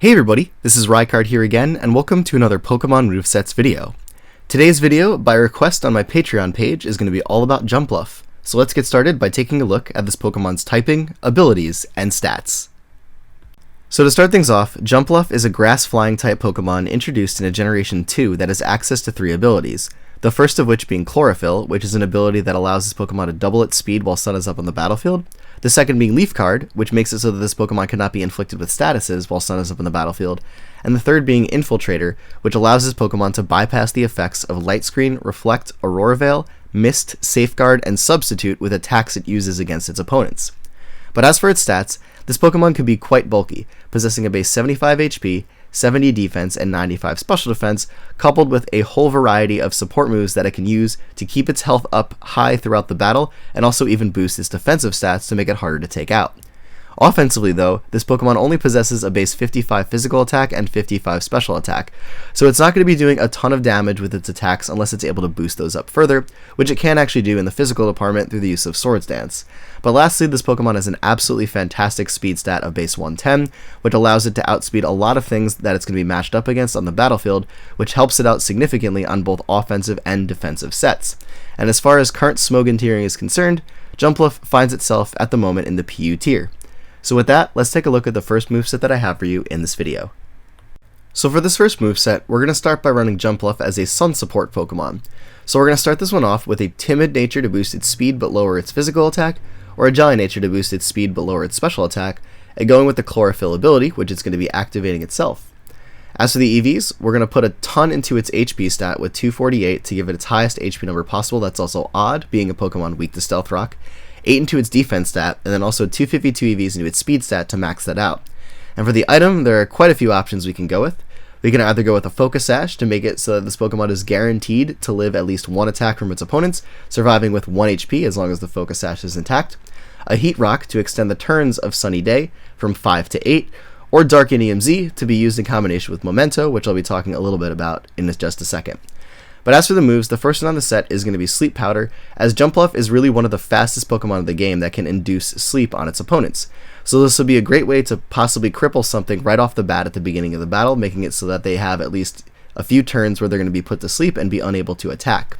Hey everybody, this is Rykard here again, and welcome to another Pokemon Movesets video. Today's video, by request on my Patreon page, is going to be all about Jumpluff. So let's get started by taking a look at this Pokemon's typing, abilities, and stats. So to start things off, Jumpluff is a grass-flying type Pokemon introduced in a Generation 2 that has access to 3 abilities. The first of which being Chlorophyll, which is an ability that allows this Pokemon to double its speed while sun is up on the battlefield. The second being Leaf Card, which makes it so that this Pokemon cannot be inflicted with statuses while sun is up on the battlefield. And the third being Infiltrator, which allows this Pokemon to bypass the effects of Light Screen, Reflect, Aurora Veil, Mist, Safeguard, and Substitute with attacks it uses against its opponents. But as for its stats, this Pokemon can be quite bulky, possessing a base 75 HP, 70 defense, and 95 special defense, coupled with a whole variety of support moves that it can use to keep its health up high throughout the battle, and also even boost its defensive stats to make it harder to take out. Offensively though, this Pokemon only possesses a base 55 physical attack and 55 special attack, so it's not going to be doing a ton of damage with its attacks unless it's able to boost those up further, which it can actually do in the physical department through the use of Swords Dance. But lastly, this Pokemon has an absolutely fantastic speed stat of base 110, which allows it to outspeed a lot of things that it's going to be matched up against on the battlefield, which helps it out significantly on both offensive and defensive sets. And as far as current Smogon tiering is concerned, Jumpluff finds itself at the moment in the PU tier. So with that, let's take a look at the first moveset that I have for you in this video. So for this first moveset, we're going to start by running Jumpluff as a Sun support Pokemon. So we're going to start this one off with a Timid nature to boost its speed but lower its physical attack, or a Jolly nature to boost its speed but lower its special attack, and going with the Chlorophyll ability, which it's going to be activating itself. As for the EVs, we're going to put a ton into its HP stat with 248 to give it its highest HP number possible. That's also odd, being a Pokemon weak to Stealth Rock. 8 into its defense stat, and then also 252 EVs into its speed stat to max that out. And for the item, there are quite a few options we can go with. We can either go with a Focus Sash to make it so that this Pokemon is guaranteed to live at least one attack from its opponents, surviving with 1 HP as long as the Focus Sash is intact. A Heat Rock to extend the turns of Sunny Day from 5 to 8, or Darken EMZ to be used in combination with Memento, which I'll be talking a little bit about in just a second. But as for the moves, the first one on the set is going to be Sleep Powder, as Jumpluff is really one of the fastest Pokemon of the game that can induce sleep on its opponents. So this will be a great way to possibly cripple something right off the bat at the beginning of the battle, making it so that they have at least a few turns where they're going to be put to sleep and be unable to attack.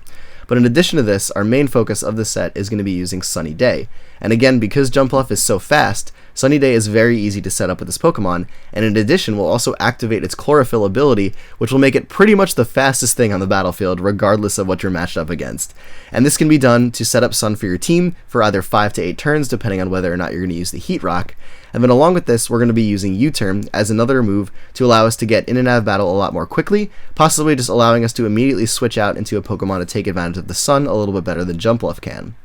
But in addition to this, our main focus of the set is going to be using Sunny Day. And again, because Jumpluff is so fast, Sunny Day is very easy to set up with this Pokemon, and in addition will also activate its Chlorophyll ability, which will make it pretty much the fastest thing on the battlefield regardless of what you're matched up against. And this can be done to set up Sun for your team for either 5 to 8 turns depending on whether or not you're going to use the Heat Rock. And then along with this, we're going to be using U-Turn as another move to allow us to get in and out of battle a lot more quickly, possibly just allowing us to immediately switch out into a Pokemon to take advantage of the sun a little bit better than Jumpluff can.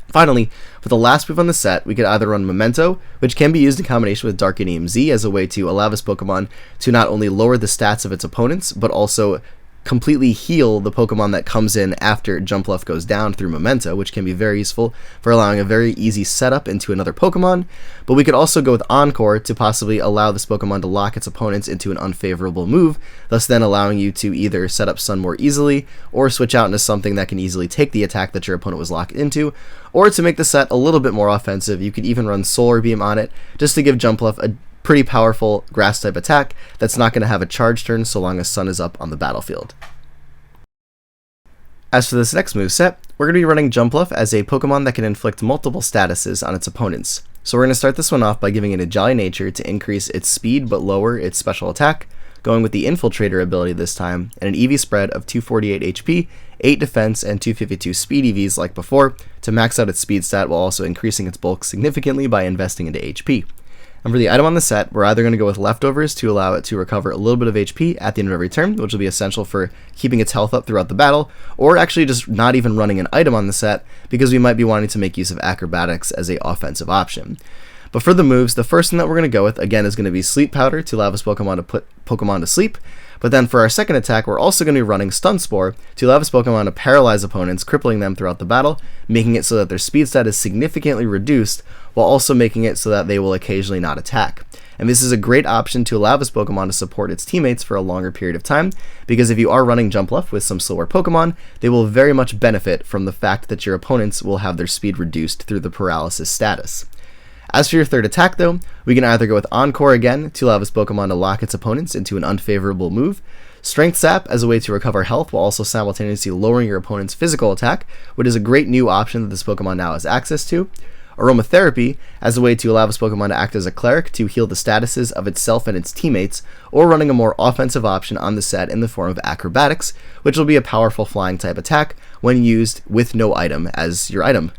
Finally, for the last move on the set, we could either run Memento, which can be used in combination with Darken EMZ as a way to allow this Pokemon to not only lower the stats of its opponents, but also completely heal the Pokemon that comes in after Jumpluff goes down through Memento, which can be very useful for allowing a very easy setup into another Pokemon. But we could also go with Encore to possibly allow this Pokemon to lock its opponents into an unfavorable move, thus then allowing you to either set up Sun more easily, or switch out into something that can easily take the attack that your opponent was locked into, or to make the set a little bit more offensive, you could even run Solar Beam on it, just to give Jumpluff a pretty powerful grass type attack that's not going to have a charge turn so long as sun is up on the battlefield. As for this next moveset, we're going to be running Jumpluff as a Pokemon that can inflict multiple statuses on its opponents. So we're going to start this one off by giving it a Jolly nature to increase its speed but lower its special attack, going with the Infiltrator ability this time, and an EV spread of 248 HP, 8 defense, and 252 speed EVs like before to max out its speed stat while also increasing its bulk significantly by investing into HP. And for the item on the set, we're either going to go with Leftovers to allow it to recover a little bit of HP at the end of every turn, which will be essential for keeping its health up throughout the battle, or actually just not even running an item on the set because we might be wanting to make use of Acrobatics as a offensive option. But for the moves, the first one that we're going to go with, again, is going to be Sleep Powder to allow this Pokemon to put Pokemon to sleep. But then for our second attack, we're also going to be running Stun Spore to allow this Pokemon to paralyze opponents, crippling them throughout the battle, making it so that their speed stat is significantly reduced, while also making it so that they will occasionally not attack. And this is a great option to allow this Pokemon to support its teammates for a longer period of time, because if you are running Jumpluff with some slower Pokemon, they will very much benefit from the fact that your opponents will have their speed reduced through the paralysis status. As for your third attack though, we can either go with Encore again to allow this Pokemon to lock its opponents into an unfavorable move, Strength Sap as a way to recover health while also simultaneously lowering your opponent's physical attack, which is a great new option that this Pokemon now has access to, Aromatherapy as a way to allow this Pokemon to act as a cleric to heal the statuses of itself and its teammates, or running a more offensive option on the set in the form of Acrobatics, which will be a powerful flying type attack when used with no item as your item.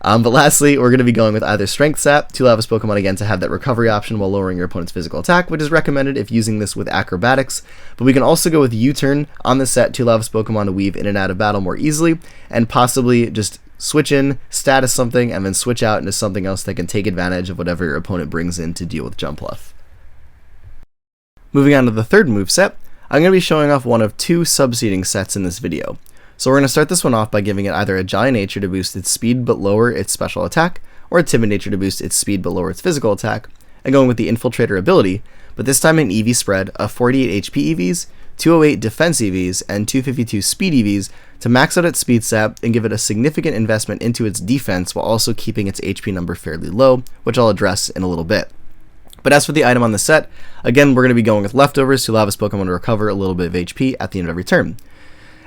But lastly, we're going to be going with either Strength Sap to allow this Pokemon again to have that recovery option while lowering your opponent's physical attack, which is recommended if using this with Acrobatics. But we can also go with U-Turn on the set to allow this Pokemon to weave in and out of battle more easily, and possibly just switch in, status something, and then switch out into something else that can take advantage of whatever your opponent brings in to deal with Jumpluff. Moving on to the third moveset, I'm going to be showing off one of two subseeding sets in this video. So we're going to start this one off by giving it either a Jolly Nature to boost its speed but lower its special attack, or a Timid Nature to boost its speed but lower its physical attack, and going with the Infiltrator ability, but this time an EV spread of 48 HP EVs, 208 Defense EVs, and 252 Speed EVs to max out its Speed Sap and give it a significant investment into its defense while also keeping its HP number fairly low, which I'll address in a little bit. But as for the item on the set, again we're going to be going with Leftovers to allow this Pokemon to recover a little bit of HP at the end of every turn.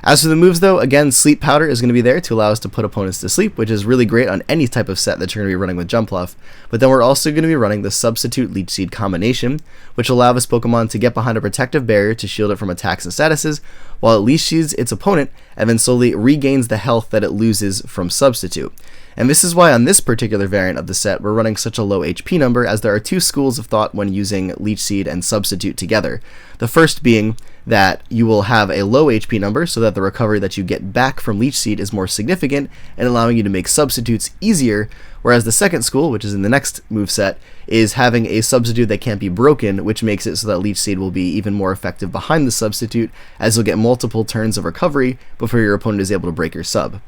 As for the moves though, again, Sleep Powder is going to be there to allow us to put opponents to sleep, which is really great on any type of set that you're going to be running with Jumpluff. But then we're also going to be running the Substitute Leech Seed combination, which will allow this Pokemon to get behind a protective barrier to shield it from attacks and statuses, while it Leech Seeds its opponent and then slowly regains the health that it loses from Substitute. And this is why on this particular variant of the set, we're running such a low HP number, as there are two schools of thought when using Leech Seed and Substitute together. The first being that you will have a low HP number so that the recovery that you get back from Leech Seed is more significant and allowing you to make substitutes easier, whereas the second school, which is in the next moveset, is having a substitute that can't be broken, which makes it so that Leech Seed will be even more effective behind the substitute, as you'll get multiple turns of recovery before your opponent is able to break your sub.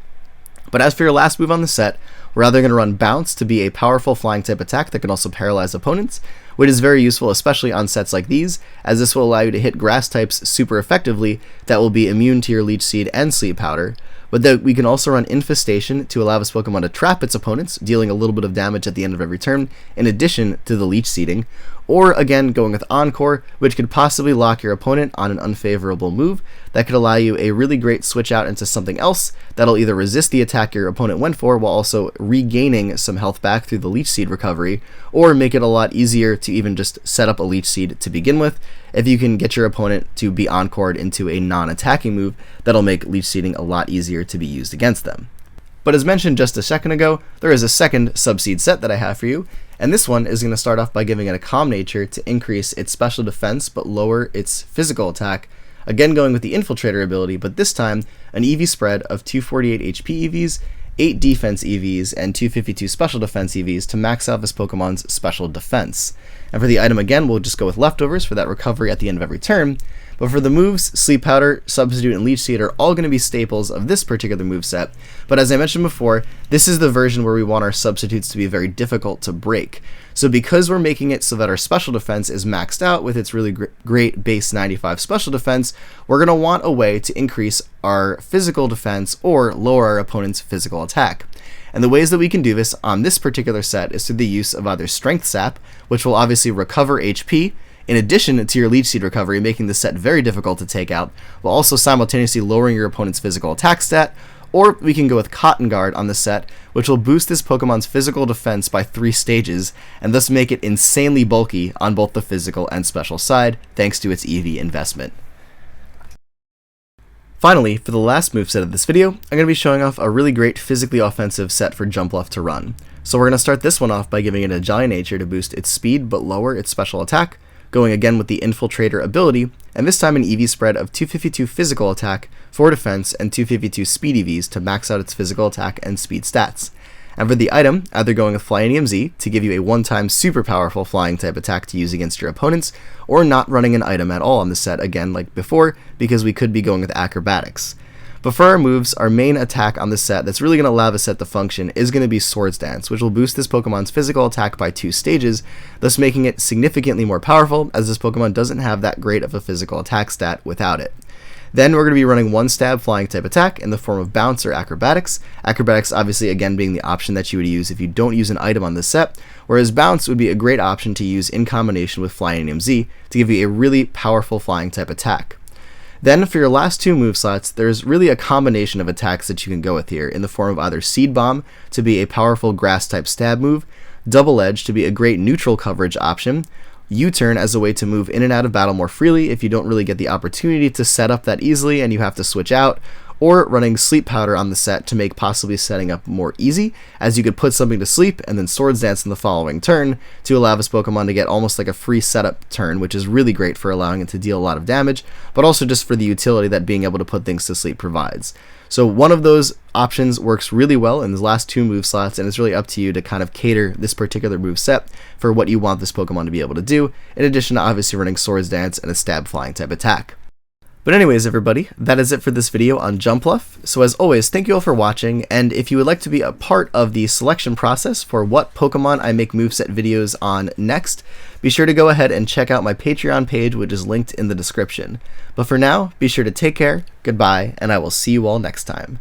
But as for your last move on the set, we're either going to run Bounce to be a powerful flying type attack that can also paralyze opponents, which is very useful especially on sets like these, as this will allow you to hit grass types super effectively that will be immune to your Leech Seed and Sleep Powder. But then we can also run Infestation to allow this Pokemon to trap its opponents, dealing a little bit of damage at the end of every turn, in addition to the Leech Seeding. Or again, going with Encore, which could possibly lock your opponent on an unfavorable move that could allow you a really great switch out into something else that'll either resist the attack your opponent went for while also regaining some health back through the Leech Seed recovery, or make it a lot easier to even just set up a Leech Seed to begin with if you can get your opponent to be encored into a non-attacking move that'll make Leech Seeding a lot easier to be used against them. But as mentioned just a second ago, there is a second Subseed set that I have for you, and this one is going to start off by giving it a Calm Nature to increase its special defense but lower its physical attack, again going with the Infiltrator ability, but this time an EV spread of 248 HP EVs, 8 Defense EVs, and 252 Special Defense EVs to max out this Pokemon's special defense. And for the item again, we'll just go with Leftovers for that recovery at the end of every turn. But for the moves, Sleep Powder, Substitute, and Leech Seed are all going to be staples of this particular moveset. But as I mentioned before, this is the version where we want our substitutes to be very difficult to break. So because we're making it so that our special defense is maxed out with its really great base 95 special defense, we're going to want a way to increase our physical defense or lower our opponent's physical attack. And the ways that we can do this on this particular set is through the use of either Strength Sap, which will obviously recover HP, in addition to your Leech Seed recovery, making the set very difficult to take out, while also simultaneously lowering your opponent's physical attack stat, or we can go with Cotton Guard on the set, which will boost this Pokemon's physical defense by 3 stages, and thus make it insanely bulky on both the physical and special side, thanks to its EV investment. Finally, for the last moveset of this video, I'm going to be showing off a really great physically offensive set for Jumpluff to run. So we're going to start this one off by giving it a Jolly Nature to boost its speed but lower its special attack, going again with the Infiltrator ability, and this time an EV spread of 252 physical attack, 4 defense, and 252 speed EVs to max out its physical attack and speed stats. And for the item, either going with Flyinium Z to give you a one-time super powerful flying type attack to use against your opponents, or not running an item at all on the set again like before, because we could be going with Acrobatics. But for our moves, our main attack on the set that's really going to allow the set to function is going to be Swords Dance, which will boost this Pokemon's physical attack by 2 stages, thus making it significantly more powerful, as this Pokemon doesn't have that great of a physical attack stat without it. Then we're going to be running one stab flying type attack in the form of bounce or acrobatics. Acrobatics obviously again being the option that you would use if you don't use an item on this set, whereas bounce would be a great option to use in combination with flying MZ to give you a really powerful flying type attack. Then for your last two move slots, there's really a combination of attacks that you can go with here in the form of either Seed Bomb to be a powerful grass type stab move, Double Edge to be a great neutral coverage option, U-turn as a way to move in and out of battle more freely if you don't really get the opportunity to set up that easily and you have to switch out, or running Sleep Powder on the set to make possibly setting up more easy, as you could put something to sleep and then Swords Dance in the following turn to allow this Pokemon to get almost like a free setup turn, which is really great for allowing it to deal a lot of damage, but also just for the utility that being able to put things to sleep provides. So one of those options works really well in the last two move slots, and it's really up to you to kind of cater this particular move set for what you want this Pokemon to be able to do, in addition to obviously running Swords Dance and a Stab Flying type attack. But anyways, everybody, that is it for this video on Jumpluff. So as always, thank you all for watching, and if you would like to be a part of the selection process for what Pokemon I make moveset videos on next, be sure to go ahead and check out my Patreon page, which is linked in the description. But for now, be sure to take care, goodbye, and I will see you all next time.